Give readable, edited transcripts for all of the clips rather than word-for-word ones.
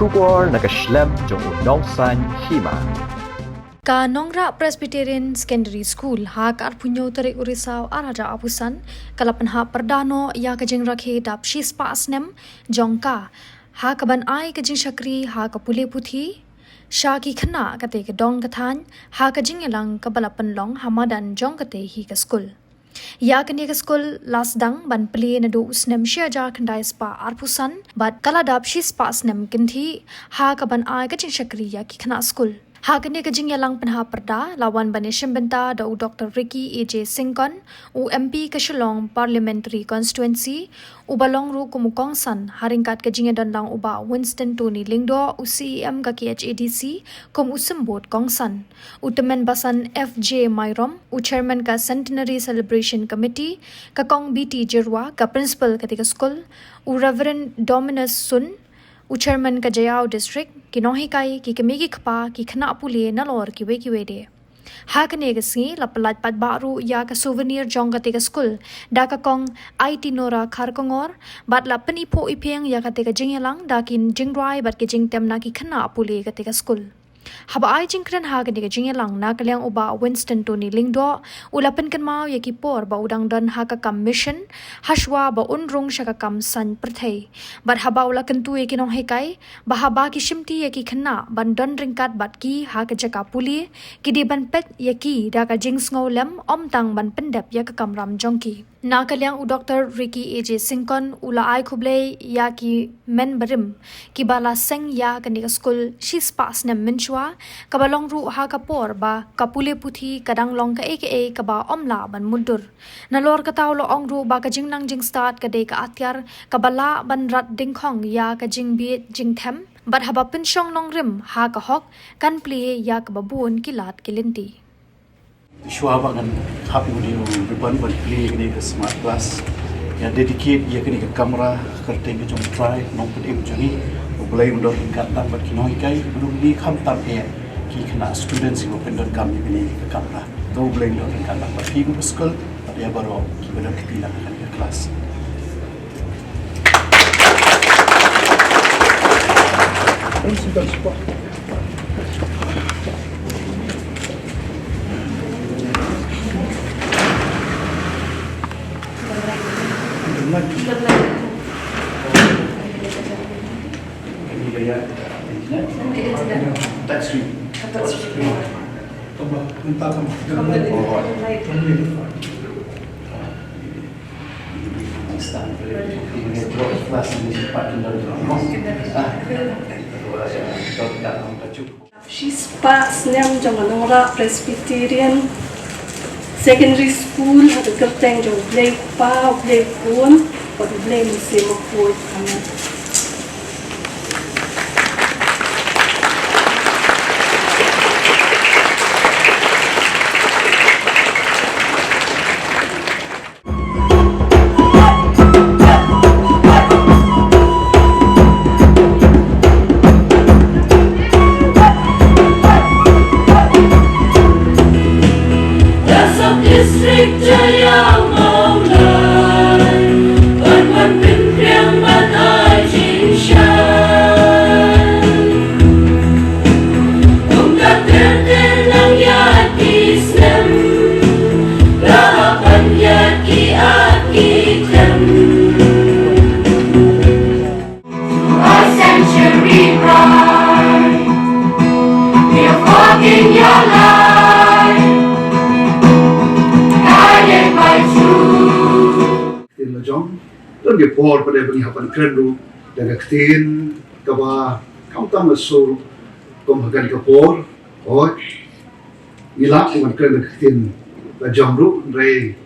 Shubor nakaslem jong unongsan Hima. Ka Nongra Presbyterian Secondary School ha ka punyo tarik urisau araja apusan kalapan ha perdano ya ka jing rakhe dap shis pasnem jongka ha ka ban ai ka jing shakri ha ka pule puthi Shaki khana kate ke dong kathan ha ka jing elang ka balapan long hamadan jong kate hi ka school Ya kene ka school last dang ban pli na do usnem shia ja khandai spa arpusan but kala dap shis pasnem kinthi ha ka ban ai ka jing shakri ya ki khana school Ha kene ka jing yalang penha perda lawan banishim benta da Dr.Ricky AJ Singkon u MP ka Shillong Parliamentary Constituency u balong ru kumukong san haringkat ka jing dan lang uba Winston Tony Lingdo u CEM ka KHADC kum usimbot kong san u temen basan FJ Myrom u chairman ka Centenary Celebration Committee ka kong BT Jirwa ka principal katika school u Reverend Dominus Sun u chairman ka Jayao district kinohi kai ki kemegi khpa ki khana pule nalor ki we de ha kane ga si lapalat pat baru ya ka souvenir jong ka te ka school da ka kong IT nora kharkongor bat la pani po ipeng ya ka te ka jingyalang da kin jingrai bat ke jingtem na ki khana pule ka te ka school Haba ai jingkran ha ka jingyalang na kalyang uba Winston Tony Lingdo ulapan kan mau ya ki por ba udang dan ha ka kam mission hashwa ba unrung shaka kam san prathai bat haba ula kan tu ki nong hekai ba haba ki shimti ya ki khana ban don ringkat bat ki ha ka jaka puli ki di ban pet ya ki da ka jingsngau lem om tang ban pendap ya ka kam ram jongki na kalyang u Dr.Ricky AJ Singkon ula ai khuble ya ki men barim ki bala seng ya ka ni school shis pas nem minchwa ka balong ru ha ka por ba ka pule puthi kadang long ka aka ka ba omla ban mudur na lor ka taw lo ong ru ba ka Jingnang Jingstad ka de ka Atiar ka bala ban rat Dyngkhong ya ka Jingbiej Jingthem bat haba pinshong long rim ha ka hok kan pli ya ka babun kilat kilinti Shua kan happy with you ribbon but play ni ke smart class yang dedicate ia kini ke kamera kerja ke jom try nong pun im juni boleh mendor tingkat tak bat kinoi kai belum ni kham tam e ki kena students yang open dot kami ini ke kamera tu boleh mendor tingkat tak bat ki ke school dia baru ki benar kita akan ke kelas ini sudah sport She's passed Nyam Nongra Presbyterian Secondary School at the Kerteng Jong Play Pa Play Pun or the Play Museum of Wood. In your life, guided by truth. In the jong, don't be poor, but everybody have a credit. The actin, kaba, countang a soul, come again kapor, or ilak even credit actin, the jong root, ray.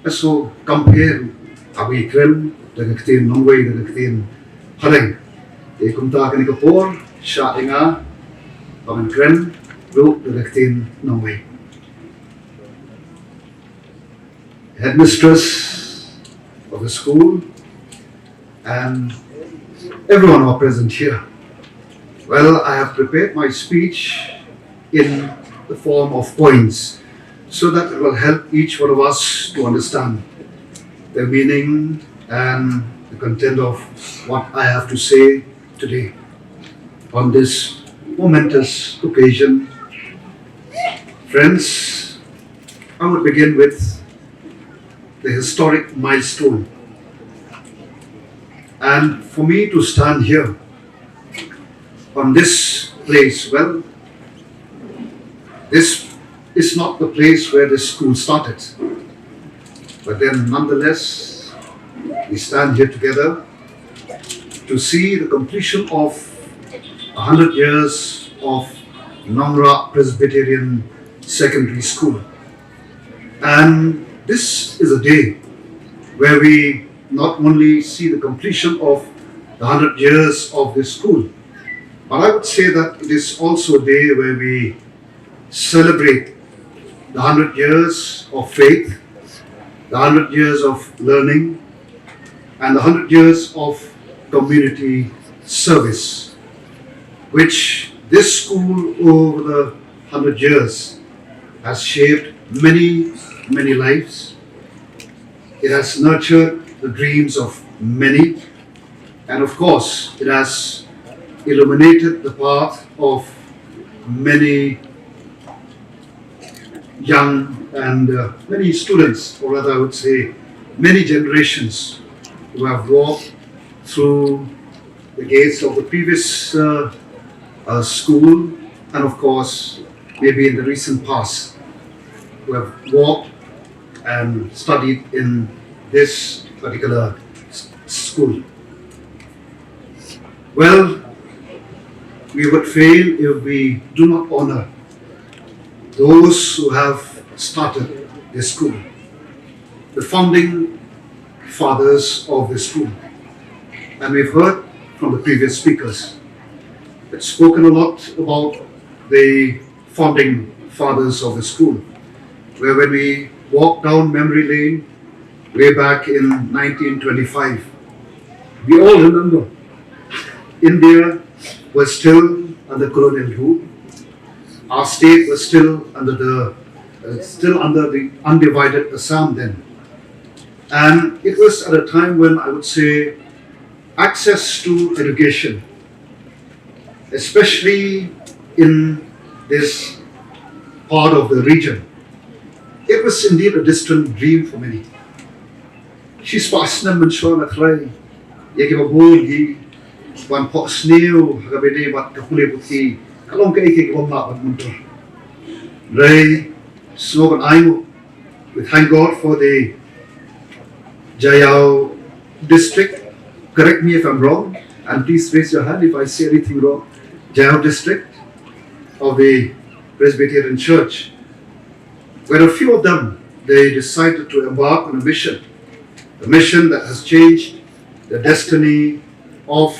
So compare awi krem, the actin, no way the actin, haring. They come talk in kapor, shatinga, paman krem. Root the no way. Headmistress of the school and everyone who are present here. Well, I have prepared my speech in the form of points so that it will help each one of us to understand the meaning and the content of what I have to say today. on this momentous occasion. Friends, I would begin with the historic milestone. And for me to stand here on this place, well, this is not the place where the school started. But then nonetheless, we stand here together to see the completion of 100 years of Nongra Presbyterian Secondary School. And this is a day where we not only see the completion of the 100 years of this school, but I would say that it is also a day where we celebrate the 100 years of faith, the 100 years of learning, and the 100 years of community service, which this school over the 100 years has shaped many, many lives. It has nurtured the dreams of many, and of course, it has illuminated the path of many young and many students, or rather I would say many generations who have walked through the gates of the previous school, and of course maybe in the recent past who have walked and studied in this particular school. Well, we would fail if we do not honor those who have started this school, the founding fathers of the school. And we've heard from the previous speakers, it's spoken a lot about the founding fathers of the school, where when we walk down memory lane way back in 1925, we all remember India was still under colonial rule. Our state was still under the undivided Assam then. And it was at a time when I would say access to education, especially in this part of the region, it was indeed a distant dream for many. She's passionate and sure that right. Yaki one pot snail, Habede, but Kapule Puti, Kalong Kake Gomla, but Muntor. Ray, Snow and I, we thank God for the Jayao district. Correct me if I'm wrong, and please raise your hand if I say anything wrong. Jayao district of the Presbyterian Church, where a few of them, they decided to embark on a mission that has changed the destiny of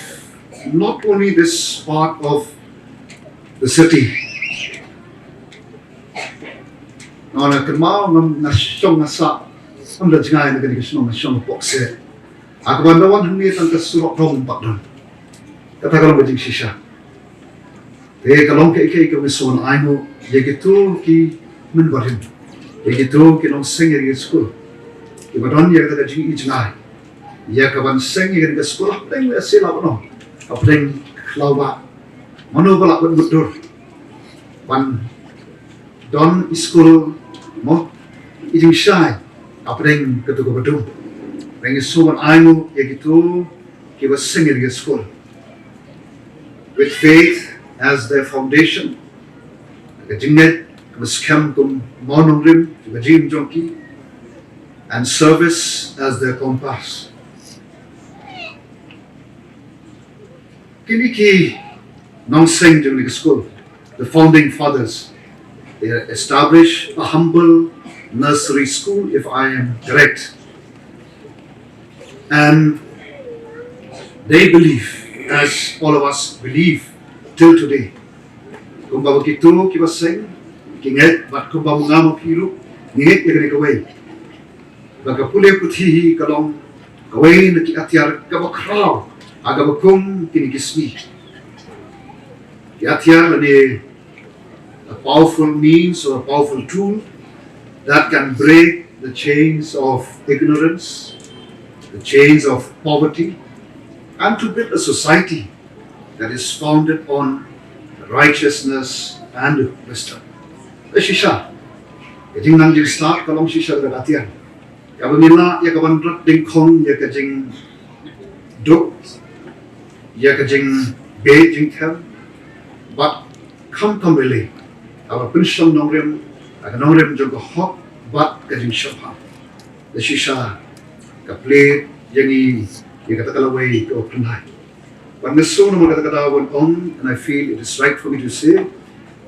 not only this part of the city. Nona kemau ngam nasyong nasa am la jingai na gani kisno nasyong pokse. Agbandawan hangni tang kasurok rong pakdan. Katakalong bajing shisha. Te kalong ke ike kamison aimo yegitu ki menbarim. Yegitu ki nong sengir ki school. Ibadon ya kata jing ijngai. Ya kaban sengir ki school apeng le sila no. Apeng klawa. Mano balak betul. Wan don school mo ijing shy apeng ketu betul. Pengi suwan aimo yegitu ki was sengir ki school. With faith as their foundation, the Jingnang was come to Monongrim, to the Jingbiej, and service as their compass. Kiniki Nongseng Jingbiej School, the founding fathers, they established a humble nursery school, if I am correct. And they believe, as all of us believe till today, kung bawa kito kibaseng, kinget bat kung bawa ngamo pilu, nginget na kaway. Baga puli putihi kalong kaway na ki Atiar kabakraw, aga bakong kinikismi. Ki Atiar na a powerful means or a powerful tool that can break the chains of ignorance, the chains of poverty, and to build a society that is founded on righteousness and wisdom. Shisha, Jingnang Jingstad, Kalong Shisha the Atiar. Yabamila, Yakabandrat Dyngkhong, Yakajing Duk, Yakajing Jingbiej, Jingthem, but come really, our Pinsham Nongrim, Akanongrim Jogahok, but Kajing Shopha. The Shisha, the plate, Yangi, Yakatalaway to tonight. But Miss Sona Magatakada went on, and I feel it is right for me to say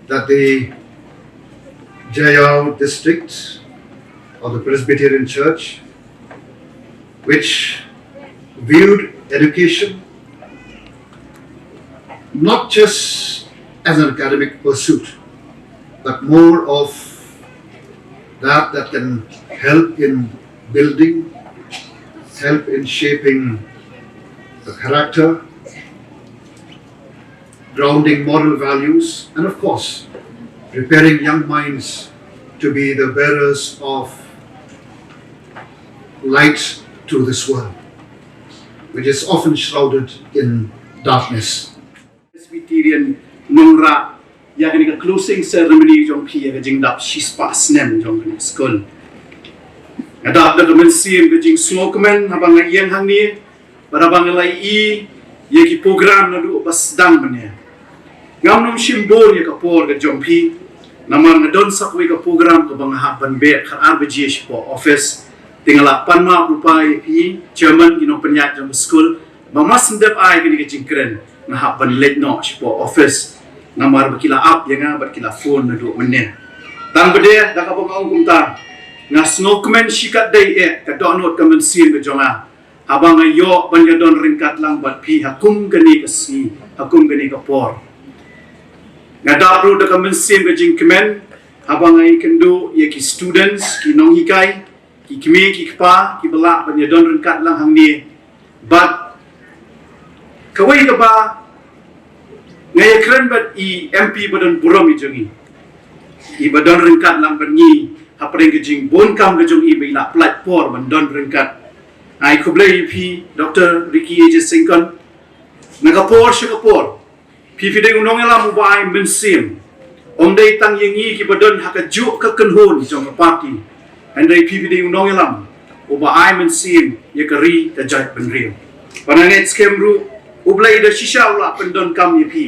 that the Jayao district of the Presbyterian Church, which viewed education not just as an academic pursuit, but more of that can help in building, help in shaping the character, grounding moral values, and of course, preparing young minds to be the bearers of light to this world, which is often shrouded in darkness. Presbyterian Nongra, yakni ka closing ceremony jong phi ka jingdap shispa snem jong ka school. Ngadap da kamen sim ka jing smokeman habang iyang hangni, barabang lai I yaki program na du basdang manya. Ngam nom simbol ya kapor ka jong phi, namar ngadon sakwe ka program ka bang hapan be ka RBGH po office. Tingala panma rupai pi chairman ino penyat jong school mamas ndep ai kini kecing keren na hapan late no po office namar bakila up yang bakila phone na du meneh tang bede da ka pong kumta nga snokmen shikat dai ka donot ka mensin ka jonga habang ayo banya don ringkat lang bat pi hakum gani kasi hakum gani ka por nga dapro da ka mensin ka jingkemen habang ai kendo ye ki students ki nong hikai ki kimi ki kpa ki belak banya don rengkat lang hang ni but kawai ka ba ngaya keren bat I MP badan buram I jongi I badan rengkat lang banyi hapreng kejing bon kam kejong I bila platform bandon rengkat ai kublai pi Dr.Ricky aja singkon nagapor syakapor pi fideng unong ela mubai mensim om dai tang yengi ki badan hakajuk ka kenhun jong party andai PPD unong ilam uba ai mensim ye kari ka jat benriu pananget skem ru ublai da shisha ula pendon kam ye pi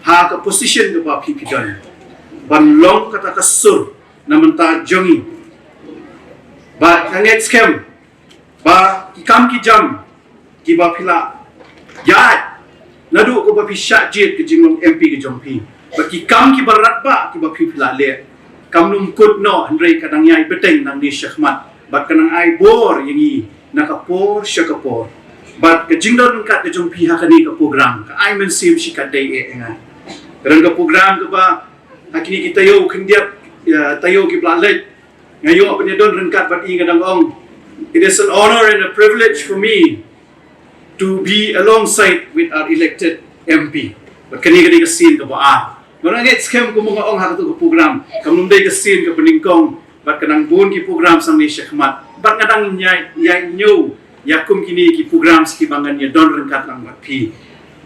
ha ka position ka ba PPD ban long kata kasur na menta jongi ba nanget skem ba ki kam ki jam ki ba pila ya nadu ko ba pi shajit ke jinglong MP ke jompi ba ki kam ki barat ba ki ba pila le kamnum kut no Andre kadang yai beteng nang ni syahmat bat kanang ai bor yangi nakapor syakapor bat ke jingdon kat ke jong pihak ni ke program ka ai mensim shikat dai engai kadang ke program ke ba hakini kita yo kendiap tayo ki plalet ngayo penyedon rengkat bat I kadang ong it is an honor and a privilege for me to be alongside with our elected MP bat kani ke sin ke ba Marangit skem ko mga ong hakato ko program kamnum day kasin ka Dyngkhong bat kanang bon ki program sang ni syahmat bat ngadang nyai nyo yakum kini ki program ski bangan nya don rengkat lang bat pi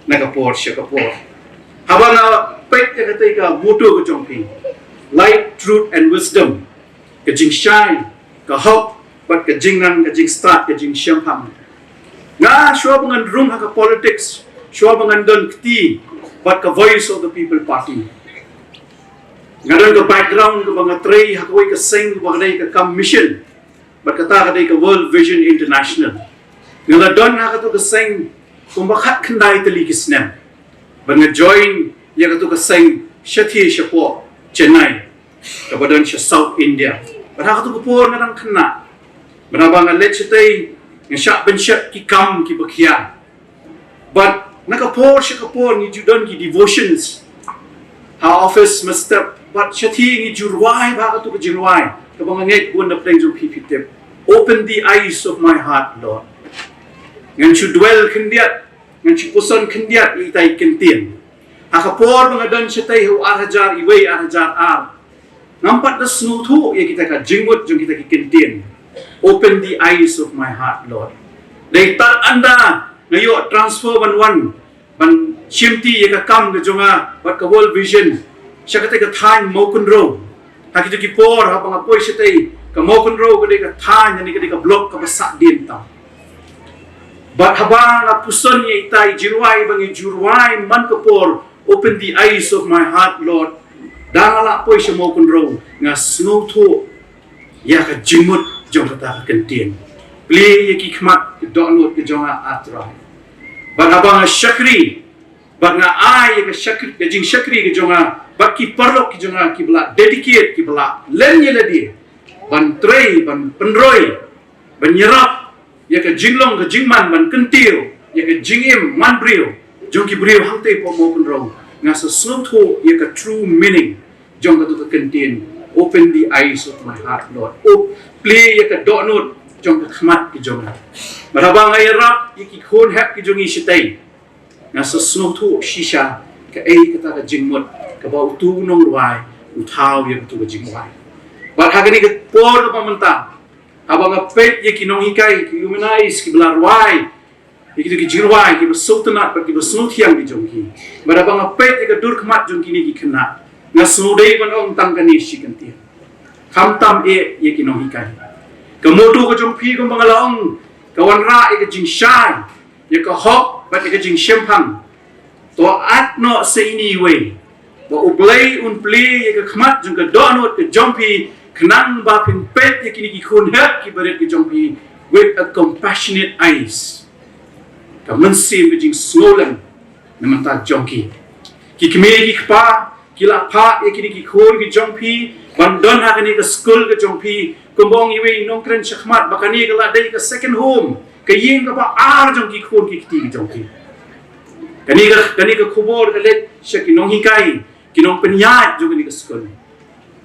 nagapor syakapor habang pek ka katay ka moto ko jongpi light truth and wisdom ka Jingshai ka hop bat ka Jingnang ka Jingstad ka Jingsham nga shwa bangan room haka politics shwa bangan don kti but ka voice of the people party ngadon ka background ka mga tray hakoy ka sing bagay ka commission but kata kadai ka World Vision International ngadon hakato ka sing kung bakat kanday tali kisnem but nga join ya kato ka sing Shathi Shapo Chennai kabadon siya South India but hakato ko po ngadang kana manabang alet siya tay nga siya ben siya ki kam ki bakya but nakapor siya kapor ni judon ki devotions ha office mustap but shathi ni jurwai ba ka to jurwai kabang ngait bun na pleng jung pipitep open the eyes of my heart Lord ngan chu dwell kendiat ngan chu puson kendiat itai kentien ha kapor mga don siya tay hu arajar iway arajar ar nampat da snuthu ya kita ka jingmut jung kita ki kentien open the eyes of my heart Lord dai tar anda ngayo transfer ban shimti ya ka kam ke jonga bat ka world vision syakate ka than mo kun ro ha ki ki por ha bang apoi sitai ka mo kun ro ka de ka than ni ka de ka block ka basak din ta bat habang apuson ye itai jirwai bang jurwai man ka por open the eyes of my heart Lord dangala poi se mo kun ro nga snow to ya ka jimut jong ka ta kan tien pli ye ki khmat ki donot ke jonga atra bat habang syakri bat nga ai ke syakri ke jing syakri ke jonga bat ki perlok ki jonga ki bela dedicate ki bela len ye la dia ban trei ban penroi ban nyerap ya ke jinglong ke jingman ban kentil ya ke jingim man brio jong ki brio hang te po mo kun ro nga sa snotho ya ke true meaning jong ka tu ka kentin open the eyes of my heart Lord play ya ke donot jong ka khmat ki jonga marabang ay rap ya ki khon hap ki jongi sitai nga sa snotho shisha ka ai ka ta ka jingmot ka ba tu nong ruai uthau ya tu ka jingwai bat hagani ka por ka pamanta abang apet ye ki nong hikai ki humanize ki belarwai ye ki jirwai ki besultanat ki besnuthiang ki jongki bat abang apet ye ka dur khmat jongki ni ki khna nga snudei ban ong tang kani shi kanti khamtam ye ki nong hikai ka motu ka jongpi ko bangalaong ka wanra ye ka jingshai ye ka hok bat ye ka jingshempang to at no se ini we ba ublay un play ye ka khmat jong ka donot ka jompi kenang ba pin pet ye kini ki khun hep ki baret ki jompi with a compassionate eyes ka mensim ke jing snolan namanta jongki ki kme ki khpa ki la pha ye kini ki khun ki jompi bandon ha kini ka school ke jompi kumbong iwe nongkren shakhmat bakani ka la dai ka second home ka ying ka ba ar jongki khun ki ti jongki kani ka khubor ka let shaki nong hikai kinong penyat jong kini ka school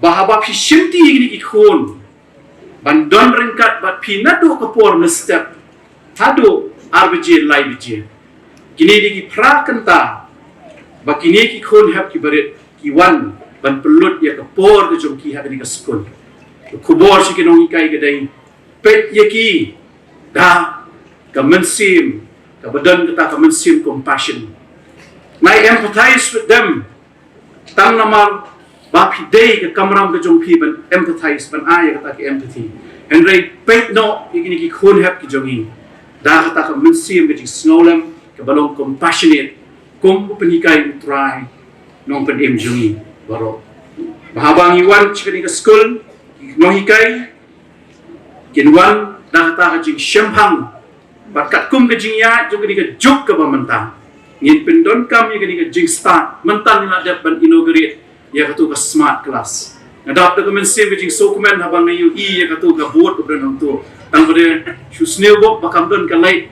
bahaba pi shimti gini ki khon bandon ringkat bat pi nado kapor mestep hado arbije lai bije kini di ki prakanta bakini ki khon hap ki baret ki wan ban pelut ya kapor ke jong ki ha gini ka skon kubor si kinong ikai gadai pet ye ki da ka mensim ka badan kita ka mensim compassion I empathize with them tang namar bapi day ke kamram ke jongpi ban empathize ban ay kata ke empathy and right pet no igini ki khon hap ki jongi da kata ka mensim ke snolam ke balong compassionate kom penikai try nong pen em jongi baro mahabang iwan chikani ke school no hikai kinwan da kata ka jing shempang bakat kum ke jingya jong ke juk ke bamanta ngin pendon kam ye ke Jingstad mentan ni ada ban inaugurate ya katu ka smart class nadap da komen se jing so komen habang ngayu ya katu ka board ko bran to tang bode shusneu bo bakam don ka lai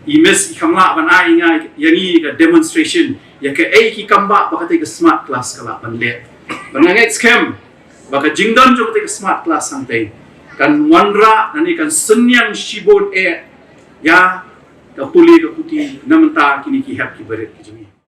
imes ikamla ban ai ngai yangi ka demonstration ya ke ai ki kamba bakate ka smart class kala ban le ban ngai scam baka jingdon jo ka smart class santai kan wanra nani kan senyang shibon ya ka puli ka puti namanta kini ki hap ki baret ki